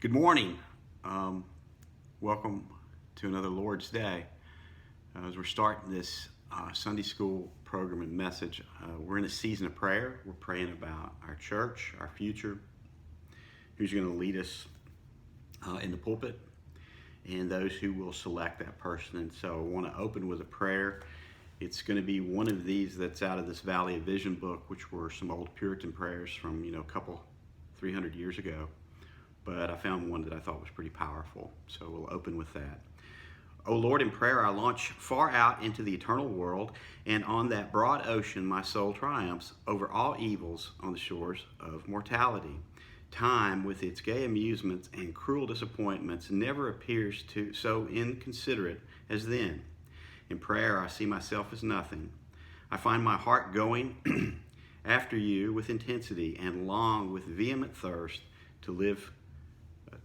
Good morning. Um, Welcome to another Lord's Day. As we're starting this Sunday school program and message, we're in a season of prayer. We're praying about our church, our future, who's going to lead us in the pulpit, and those who will select that person. And so I want to open with a prayer. It's going to be one of these that's out of this Valley of Vision book, which were some old Puritan prayers from a couple 300 years ago. But I found one that I thought was pretty powerful. So we'll open with that. O Lord, in prayer I launch far out into the eternal world, and on that broad ocean my soul triumphs over all evils on the shores of mortality. Time, with its gay amusements and cruel disappointments, never appears to so inconsiderate as then. In prayer I see myself as nothing. I find my heart going after you with intensity and long with vehement thirst to live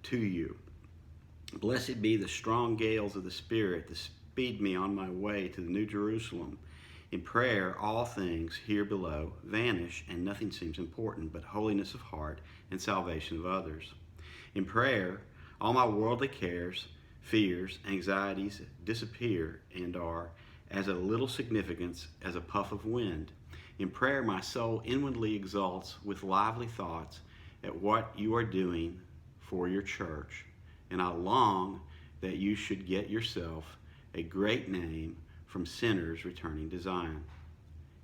to you. Blessed be the strong gales of the Spirit that speed me on my way to the New Jerusalem. In prayer, all things here below vanish and nothing seems important but holiness of heart and salvation of others. In prayer, all my worldly cares, fears, anxieties disappear and are as a little significance as a puff of wind. In prayer, my soul inwardly exults with lively thoughts at what you are doing for your church, and I long that you should get yourself a great name from sinners returning to Zion.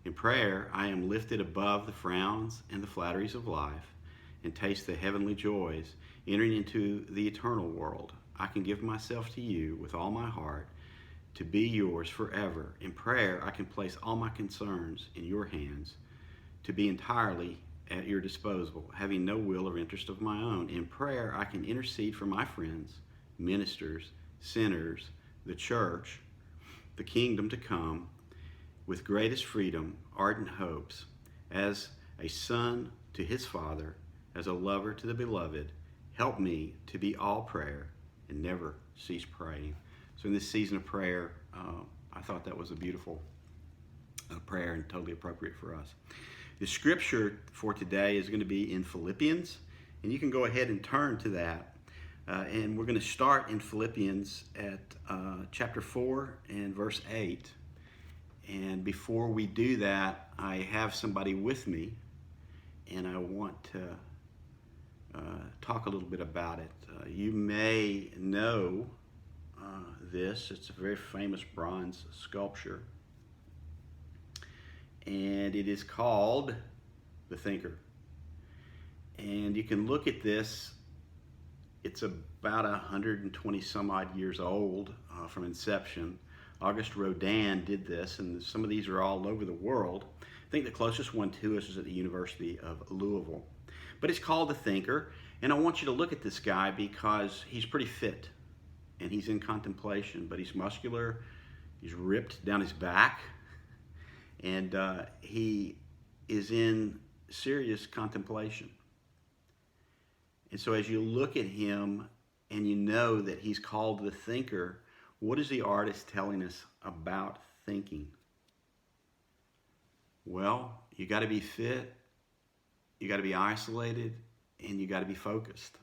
In prayer, I am lifted above the frowns and the flatteries of life and taste the heavenly joys, entering into the eternal world. I can give myself to you with all my heart to be yours forever. In prayer, I can place all my concerns in your hands to be entirely at your disposal, having no will or interest of my own. In prayer, I can intercede for my friends, ministers, sinners, the church, the kingdom to come, with greatest freedom, ardent hopes, as a son to his father, as a lover to the beloved. Help me to be all prayer and never cease praying. So in this season of prayer, I thought that was a beautiful prayer and totally appropriate for us. The scripture for today is going to be in Philippians, and you can go ahead and turn to that. And we're going to start in Philippians at chapter 4 and verse 8. And before we do that, I have somebody with me, and I want to talk a little bit about it. You may know this. It's a very famous bronze sculpture, and it is called The Thinker. And you can look at this. It's about 120 some odd years old from inception. Auguste Rodin did this, and some of these are all over the world. I think the closest one to us is at the University of Louisville. But it's called The Thinker, and I want you to look at this guy because he's pretty fit, and he's in contemplation, but he's muscular, he's ripped down his back, and he is in serious contemplation. And so as you look at him and you know that he's called the thinker, what is the artist telling us about thinking? Well, you got to be fit, you got to be isolated, and you got to be focused.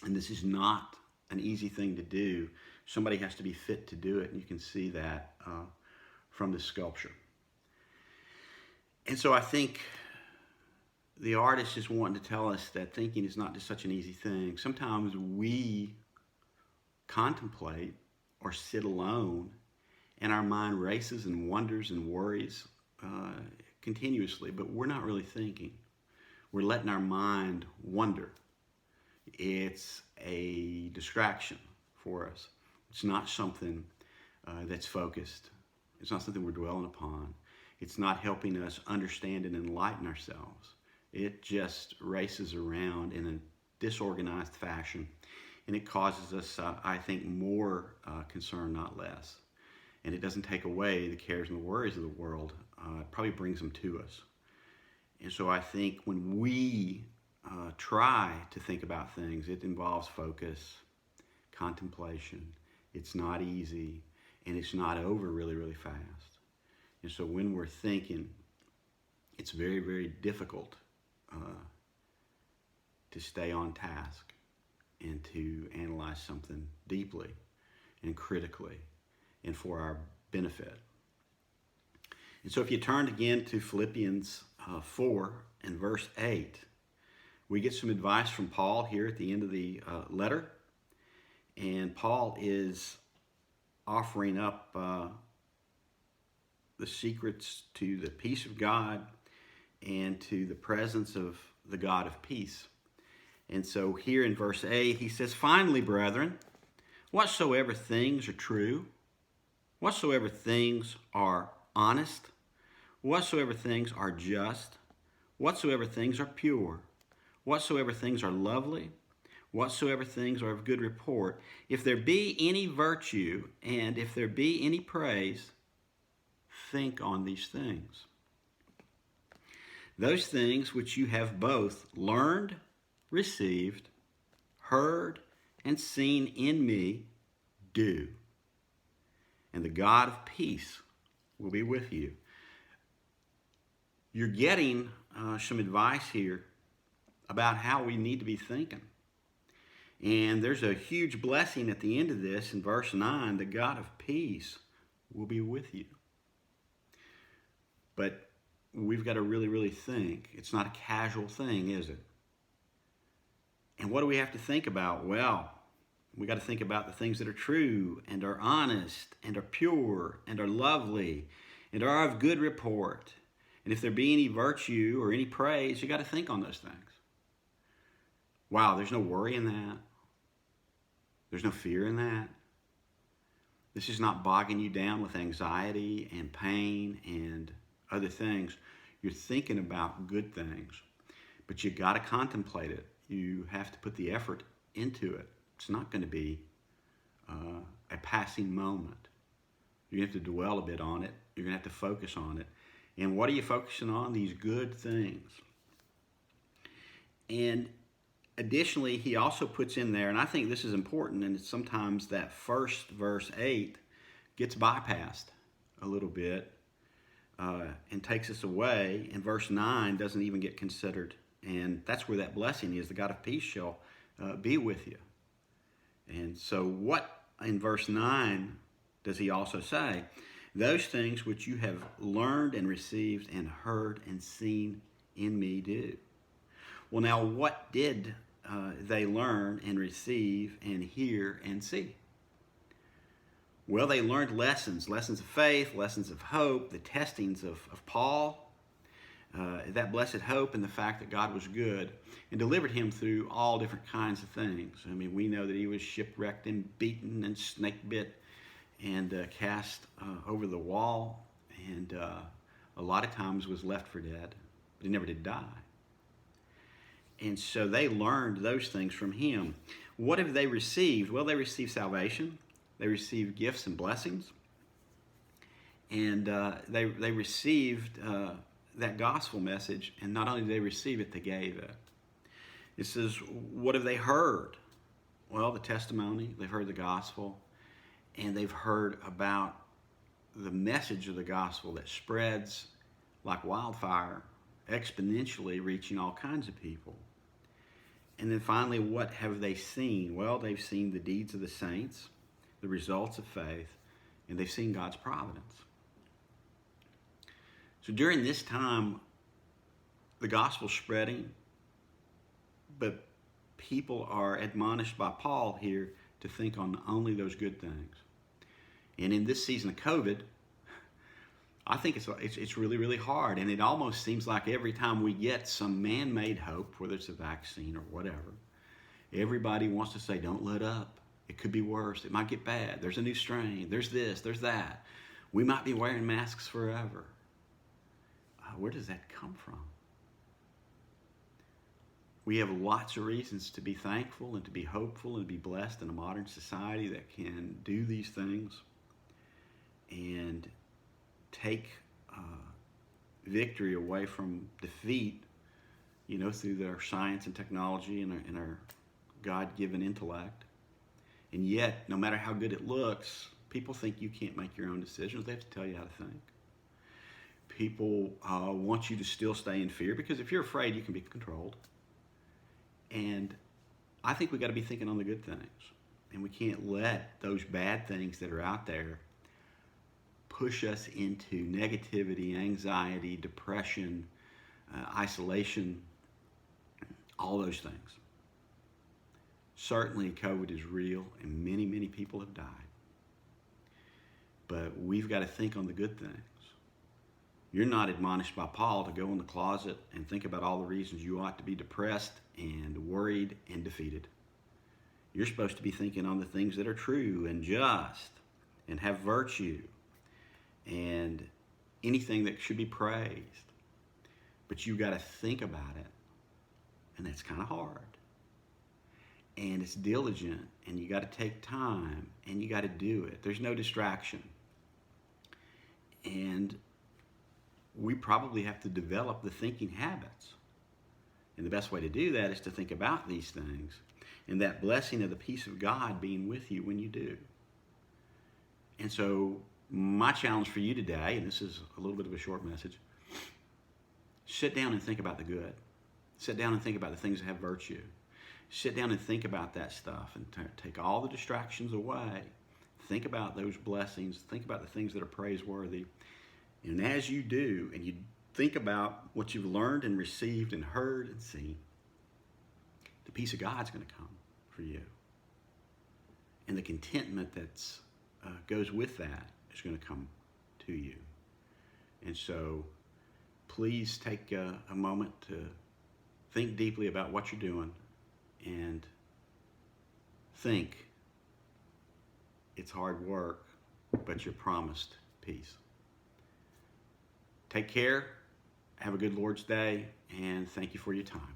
And this is not an easy thing to do. Somebody has to be fit to do it, and you can see that from the sculpture. And so I think the artist is wanting to tell us that thinking is not just such an easy thing. Sometimes we contemplate or sit alone, and our mind races and wonders and worries continuously, but we're not really thinking. We're letting our mind wander. It's a distraction for us. It's not something that's focused. It's not something we're dwelling upon. It's not helping us understand and enlighten ourselves. It just races around in a disorganized fashion, and it causes us, I think, more concern, not less. And it doesn't take away the cares and the worries of the world. It probably brings them to us. And so I think when we try to think about things, it involves focus, contemplation. It's not easy, and it's not over really, really fast. And so when we're thinking, it's very, very difficult to stay on task. and to analyze something deeply and critically and for our benefit. And so if you turned again to Philippians 4 and verse 8, we get some advice from Paul here at the end of the letter. And Paul is offering up the secrets to the peace of God and to the presence of the God of peace. And so here in verse 8, he says, "Finally, brethren, whatsoever things are true, whatsoever things are honest, whatsoever things are just, whatsoever things are pure, whatsoever things are lovely, whatsoever things are of good report, if there be any virtue and if there be any praise, think on these things. Those things which you have both learned, received, heard, and seen in me, do. And the God of peace will be with you." You're getting some advice here about how we need to be thinking. And there's a huge blessing at the end of this in verse 9, the God of peace will be with you. But we've got to really, really think. It's not a casual thing, is it? And what do we have to think about? Well, we got to think about the things that are true and are honest and are pure and are lovely and are of good report. And if there be any virtue or any praise, you got to think on those things. Wow, there's no worry in that. There's no fear in that. This is not bogging you down with anxiety and pain and other things. You're thinking about good things, but you got to contemplate it. You have to put the effort into it. It's not going to be a passing moment. You're going to have to dwell a bit on it. You're going to have to focus on it. And what are you focusing on? These good things. And additionally, he also puts in there, and I think this is important, and it's sometimes that first verse 8 gets bypassed a little bit and takes us away, and verse 9 doesn't even get considered. And that's where that blessing is. The God of peace shall be with you. And so what in verse 9 does he also say? Those things which you have learned and received and heard and seen in me do. Well, now what did they learn and receive and hear and see? Well, they learned lessons of faith, lessons of hope, the testings of Paul, that blessed hope and the fact that God was good and delivered him through all different kinds of things. I mean, we know that he was shipwrecked and beaten and snake bit and cast over the wall, and a lot of times was left for dead, but he never did die. And so they learned those things from him. What have they received? Well, they received salvation. They received gifts and blessings. And they received that gospel message. And not only did they receive it, they gave it. It says, what have they heard? Well, the testimony. They've heard the gospel. And they've heard about the message of the gospel that spreads like wildfire, exponentially reaching all kinds of people. And then finally, what have they seen? Well, they've seen the deeds of the saints, the results of faith, and they've seen God's providence. So during this time, the gospel's spreading, but people are admonished by Paul here to think on only those good things. And in this season of COVID, I think it's really, really hard. And it almost seems like every time we get some man-made hope, whether it's a vaccine or whatever, everybody wants to say, don't let up. It could be worse. It might get bad. There's a new strain. There's this. There's that. We might be wearing masks forever. Where does that come from? We have lots of reasons to be thankful and to be hopeful and to be blessed in a modern society that can do these things and take victory away from defeat, through our science and technology and our God-given intellect. And yet, no matter how good it looks, people think you can't make your own decisions. They have to tell you how to think. People want you to still stay in fear because if you're afraid, you can be controlled. And I think we got to be thinking on the good things. And we can't let those bad things that are out there push us into negativity, anxiety, depression, isolation, all those things. Certainly, COVID is real and many, many people have died. But we've got to think on the good things. You're not admonished by Paul to go in the closet and think about all the reasons you ought to be depressed and worried and defeated. You're supposed to be thinking on the things that are true and just and have virtue and anything that should be praised. But you got to think about it, and that's kind of hard. And it's diligent, and you got to take time, and you got to do it. There's no distraction. And we probably have to develop the thinking habits. And the best way to do that is to think about these things and that blessing of the peace of God being with you when you do. And so my challenge for you today, and this is a little bit of a short message, sit down and think about the good. Sit down and think about the things that have virtue. Sit down and think about that stuff and take all the distractions away. Think about those blessings. Think about the things that are praiseworthy. And as you do, and you think about what you've learned and received and heard and seen, the peace of God's going to come for you. And the contentment that goes with that is going to come to you. And so please take a moment to think deeply about what you're doing and think it's hard work, but you're promised peace. Take care. Have a good Lord's Day, and thank you for your time.